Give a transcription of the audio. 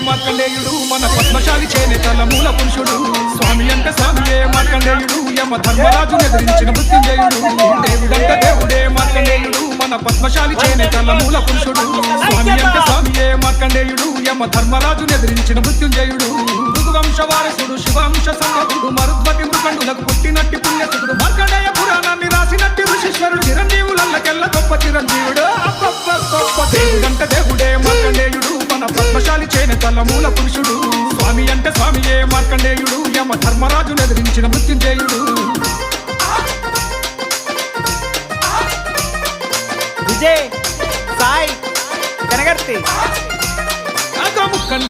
మార్కండేయుడు మన పద్మశాలి చేనేతల మూల పురుషుడు స్వామి అంటే స్వామియే మార్కండేయుడు యమ ధర్మరాజును ఎదిరించిన మృత్యుంజయుడు దేవుడంటే దేవుడే మార్కండేయుడు మన పద్మశాలి చేనేతల మూల పురుషుడు స్వామి అంటే స్వామియే మార్కండేయుడు యమ ధర్మరాజును ఎదిరించిన మృత్యుంజయుడు మృదువంశ వారసుడు శివాంశ సంగతుడు మరుద్వతి మృకండులకు పుట్టినట్టి పుణ్యసుడు మార్కండేయ పురాణాన్ని రాసినట్టి ఋషీశ్వరుడు చిరంజీవులకెల్ల గొప్ప చిరంజీవుడు గొప్ప దేవుడంటే దేవుడే మార్కండేయుడు మన పద్మశాలి చేనేతల మూల పురుషుడు స్వామి అంటే స్వామియే మార్కండేయుడు యమ ధర్మరాజును ఎదిరించిన మృత్యుంజయుడు విజయ్ సాయి కనగర్తి